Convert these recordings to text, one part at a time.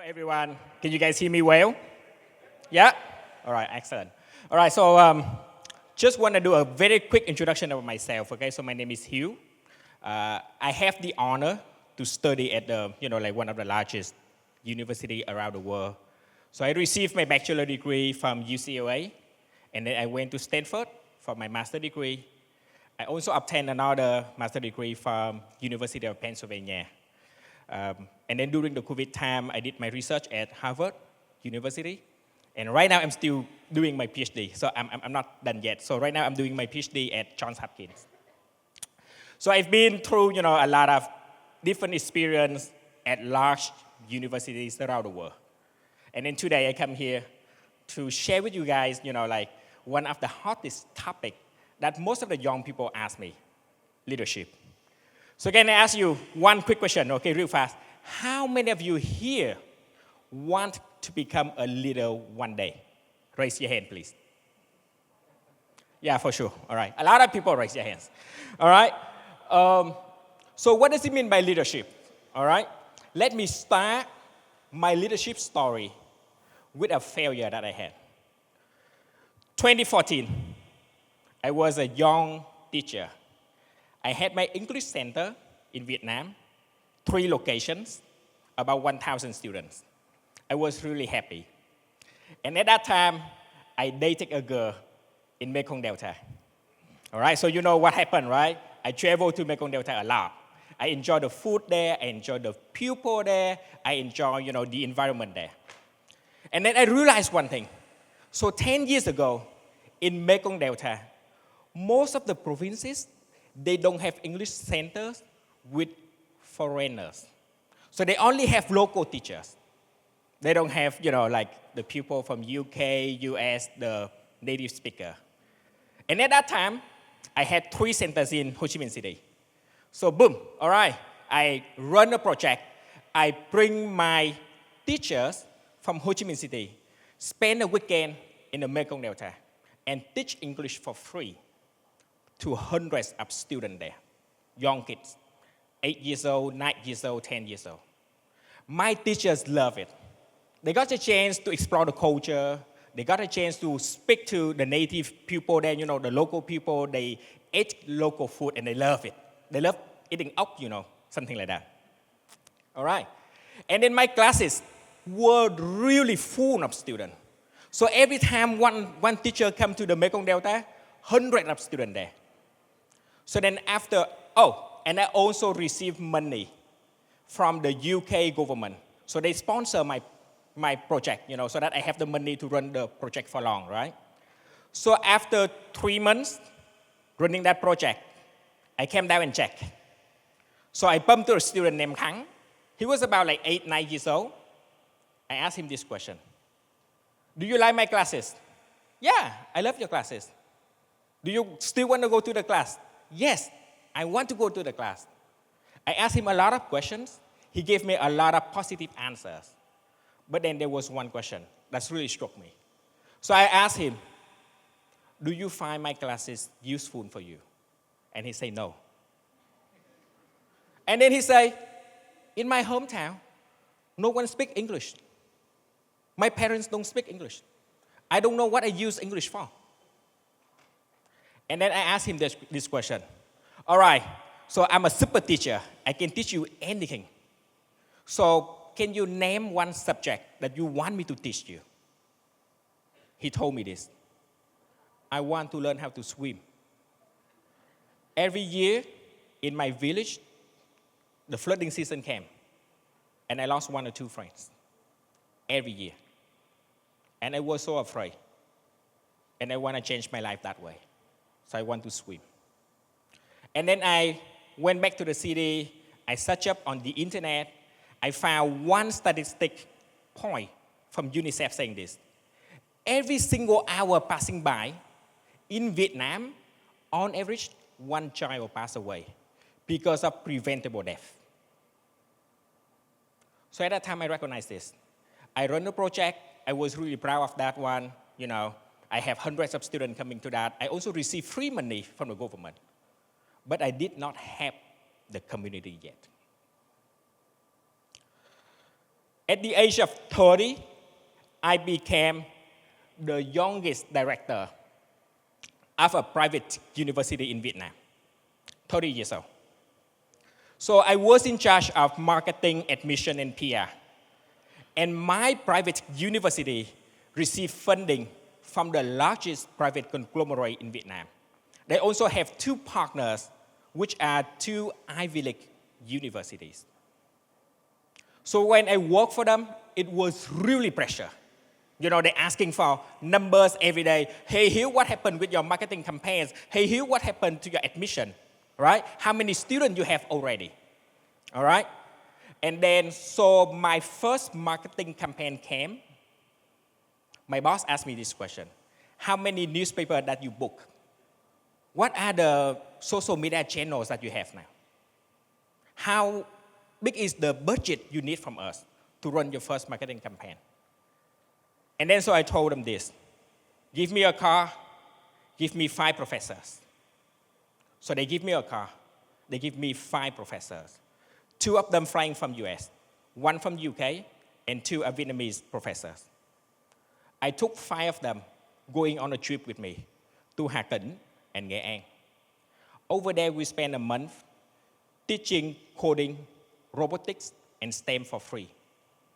everyone. Can you guys hear me well? Yeah? All right, excellent. All right, so just want to do a very quick introduction of myself, okay? So my name is Hieu. I have the honor to study at the, like one of the largest university around the world. So I received my bachelor degree from UCLA, and then I went to Stanford for my master degree. I also obtained another master degree from University of Pennsylvania. And then during the COVID time, I did my research at Harvard University. And right now, I'm still doing my PhD. So I'm not done yet. So right now, I'm doing my PhD at Johns Hopkins. So I've been through, a lot of different experience at large universities around the world. And then today, I come here to share with you guys, like one of the hottest topics that most of the young people ask me, leadership. So can I ask you one quick question, okay, real fast. How many of you here want to become a leader one day? Raise your hand, please. Yeah, for sure. All right. A lot of people raise their hands. All right. So what does it mean by leadership? All right. Let me start my leadership story with a failure that I had. 2014, I was a young teacher. I had my English center in Vietnam, 3 locations, about 1,000 students. I was really happy. And at that time, I dated a girl in Mekong Delta. All right, so you know what happened, right? I traveled to Mekong Delta a lot. I enjoy the food there, I enjoy the people there, I enjoy, the environment there. And then I realized one thing. So 10 years ago, in Mekong Delta, most of the provinces, they don't have English centers with foreigners. So they only have local teachers. They don't have, like the people from UK, US, the native speaker. And at that time, I had 3 centers in Ho Chi Minh City. So boom, all right, I run a project. I bring my teachers from Ho Chi Minh City, spend a weekend in the Mekong Delta, and teach English for free to hundreds of students there, young kids, 8 years old, 9 years old, 10 years old. My teachers love it. They got a chance to explore the culture. They got a chance to speak to the native people there, the local people. They ate local food and they love it. They love eating up, something like that. All right. And then my classes were really full of students. So every time one teacher come to the Mekong Delta, hundreds of students there. So then after, and I also received money from the UK government. So they sponsor my project, so that I have the money to run the project for long, right? So after 3 months running that project, I came down and checked. So I bumped to a student named Kang. He was about like 8, 9 years old. I asked him this question. Do you like my classes? Yeah, I love your classes. Do you still want to go to the class? Yes, I want to go to the class. I asked him a lot of questions. He gave me a lot of positive answers. But then there was one question that really struck me. So I asked him, do you find my classes useful for you? And he said, no. And then he said, in my hometown, no one speaks English. My parents don't speak English. I don't know what I use English for. And then I asked him this question. All right, so I'm a super teacher. I can teach you anything. So can you name one subject that you want me to teach you? He told me this. I want to learn how to swim. Every year in my village, the flooding season came. And I lost 1 or 2 friends. Every year. And I was so afraid. And I want to change my life that way. So I want to swim. And then I went back to the city. I searched up on the internet. I found one statistic point from UNICEF saying this. Every single hour passing by in Vietnam, on average, 1 child will pass away because of preventable death. So at that time, I recognized this. I run the project. I was really proud of that one. I have hundreds of students coming to that. I also received free money from the government. But I did not have the community yet. At the age of 30, I became the youngest director of a private university in Vietnam, 30 years old. So I was in charge of marketing, admission, and PR. And my private university received funding from the largest private conglomerate in Vietnam. They also have 2 partners, which are 2 Ivy League universities. So when I worked for them, it was really pressure. You know, they're asking for numbers every day. Hey, Hieu, what happened with your marketing campaigns? Hey, Hieu, what happened to your admission? Right? How many students you have already? All right? And then, so my first marketing campaign came. My boss asked me this question. How many newspapers that you book? What are the social media channels that you have now? How big is the budget you need from us to run your first marketing campaign? And then so I told them this. Give me a car, give me 5 professors. So they give me a car, they give me 5 professors. 2 of them flying from US, 1 from UK, and 2 are Vietnamese professors. I took 5 of them going on a trip with me to Hà Tĩnh and Nghệ An. Over there, we spent a month teaching coding, robotics, and STEM for free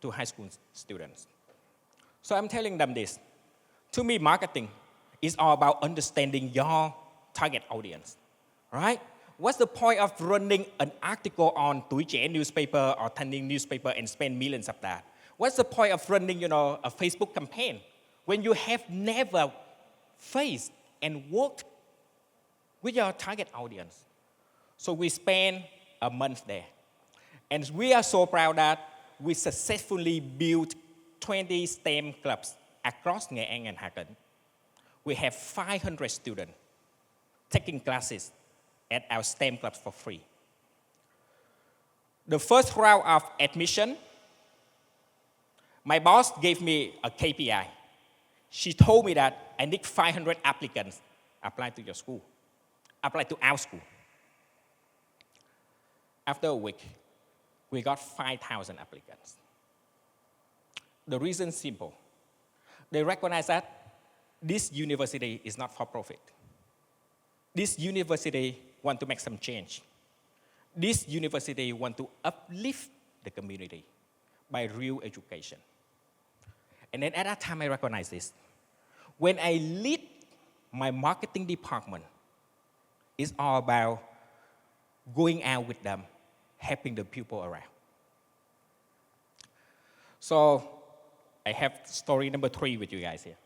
to high school students. So I'm telling them this. To me, marketing is all about understanding your target audience, right? What's the point of running an article on Tuổi Trẻ newspaper or Thanh Niên newspaper and spend millions of that? What's the point of running, a Facebook campaign when you have never faced and worked with your target audience? So we spent a month there. And we are so proud that we successfully built 20 STEM clubs across Nghệ An and Hà Tĩnh. We have 500 students taking classes at our STEM clubs for free. The first round of admission, my boss gave me a KPI. She told me that I need 500 applicants apply to your school, apply to our school. After a week, we got 5,000 applicants. The reason is simple. They recognize that this university is not for profit. This university want to make some change. This university want to uplift the community by real education. And then at that time, I recognized this. When I lead my marketing department, it's all about going out with them, helping the people around. So I have story number 3 with you guys here.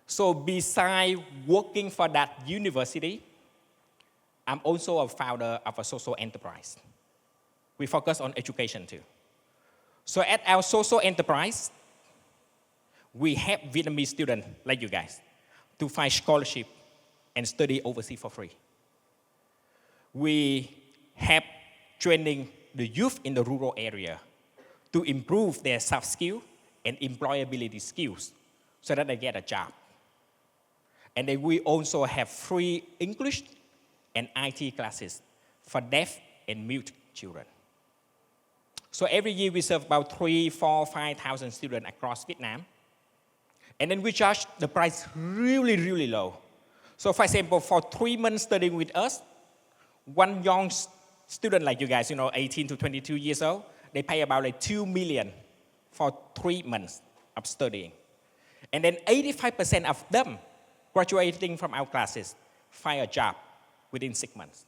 So besides working for that university, I'm also a founder of a social enterprise. We focus on education too. So at our social enterprise, we help Vietnamese students like you guys to find scholarship and study overseas for free. We help training the youth in the rural area to improve their soft skills and employability skills so that they get a job. And then we also have free English and IT classes for deaf and mute children. So every year we serve about 3,000, 4,000, 5,000 students across Vietnam. And then we charge the price really, really low. So for example, for 3 months studying with us, one young student like you guys, 18 to 22 years old, they pay about like 2 million for 3 months of studying. And then 85% of them graduating from our classes find a job within 6 months.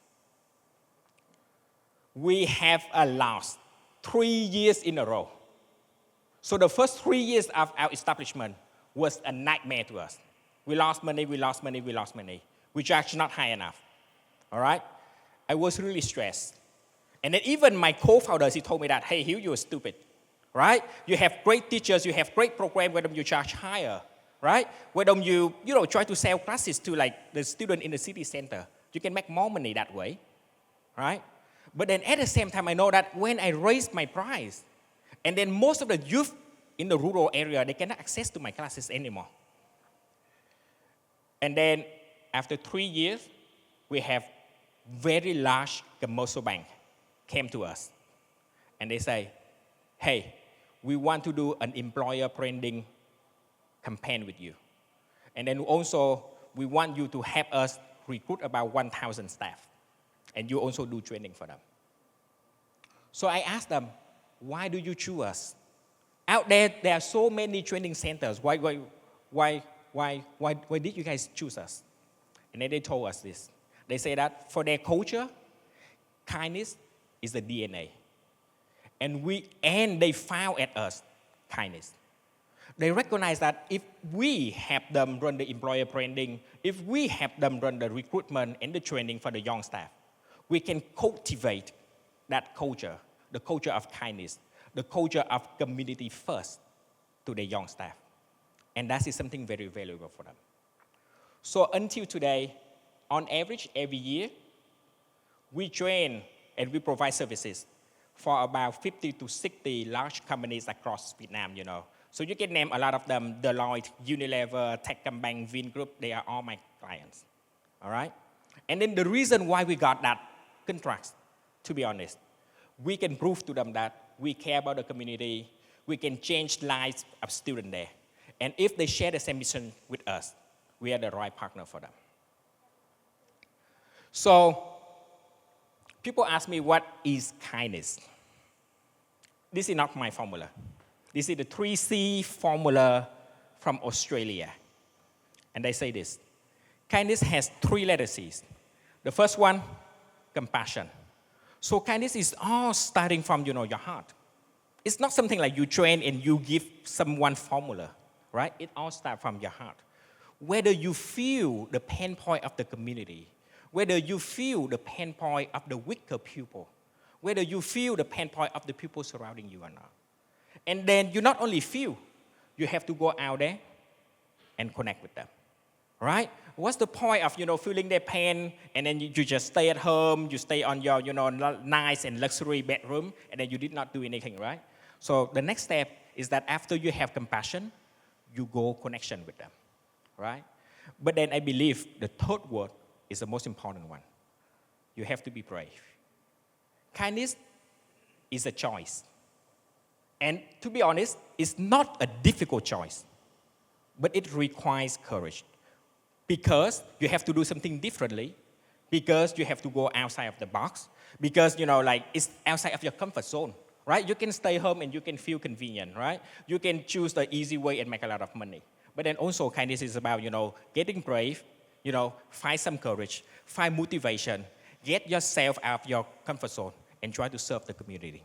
We have lost 3 years in a row. So the first 3 years of our establishment was a nightmare to us. We lost money, we lost money, we lost money. We charged not high enough, all right? I was really stressed. And then even my co-founders, he told me that, hey, Hieu, you're stupid, right? You have great teachers, you have great program, why don't you charge higher, right? Why don't you, try to sell classes to like the student in the city center? You can make more money that way, right? But then at the same time, I know that when I raise my price, and then most of the youth in the rural area, they cannot access to my classes anymore. And then after 3 years, we have very large commercial bank came to us. And they say, hey, we want to do an employer branding campaign with you. And then also, we want you to help us recruit about 1,000 staff. And you also do training for them. So I asked them, why do you choose us? Out there are so many training centers. Why did you guys choose us? And then they told us this. They say that for their culture, kindness is the DNA. And they found at us kindness. They recognize that if we help them run the employer branding, if we help them run the recruitment and the training for the young staff, we can cultivate that culture, the culture of kindness, the culture of community first to the young staff. And that is something very valuable for them. So until today, on average, every year, we train and we provide services for about 50 to 60 large companies across Vietnam, you know. So you can name a lot of them: Deloitte, Unilever, Techcombank, Vingroup. They are all my clients, all right? And then the reason why we got that contract, to be honest, we can prove to them that we care about the community, we can change lives of students there. And if they share the same mission with us, we are the right partner for them. So people ask me, what is kindness? This is not my formula. This is the 3C formula from Australia. And they say this: kindness has 3 letter C's. The first one, compassion. So kindness is all starting from, your heart. It's not something like you train and you give someone formula, right? It all starts from your heart. Whether you feel the pain point of the community, whether you feel the pain point of the weaker people, whether you feel the pain point of the people surrounding you or not. And then you not only feel, you have to go out there and connect with them, right? What's the point of, feeling their pain and then you just stay at home, you stay on your, nice and luxury bedroom, and then you did not do anything, right? So the next step is that after you have compassion, you go connection with them, right? But then I believe the third word is the most important one. You have to be brave. Kindness is a choice. And to be honest, it's not a difficult choice, but it requires courage. Because you have to do something differently, because you have to go outside of the box, because, it's outside of your comfort zone, right? You can stay home and you can feel convenient, right? You can choose the easy way and make a lot of money. But then also kindness is about, getting brave, find some courage, find motivation, get yourself out of your comfort zone and try to serve the community.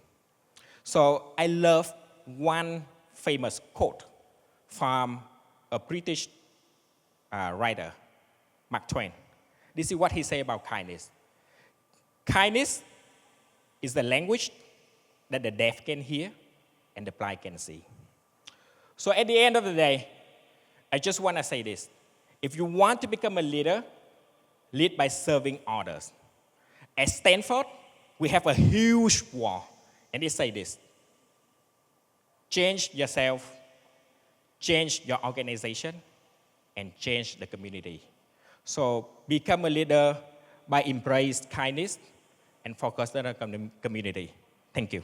So I love one famous quote from a British writer, Mark Twain. This is what he said about kindness. Kindness is the language that the deaf can hear and the blind can see. So at the end of the day, I just want to say this. If you want to become a leader, lead by serving others. At Stanford, we have a huge wall, and it says this: change yourself, change your organization, and change the community. So become a leader by embrace kindness and focus on the community. Thank you.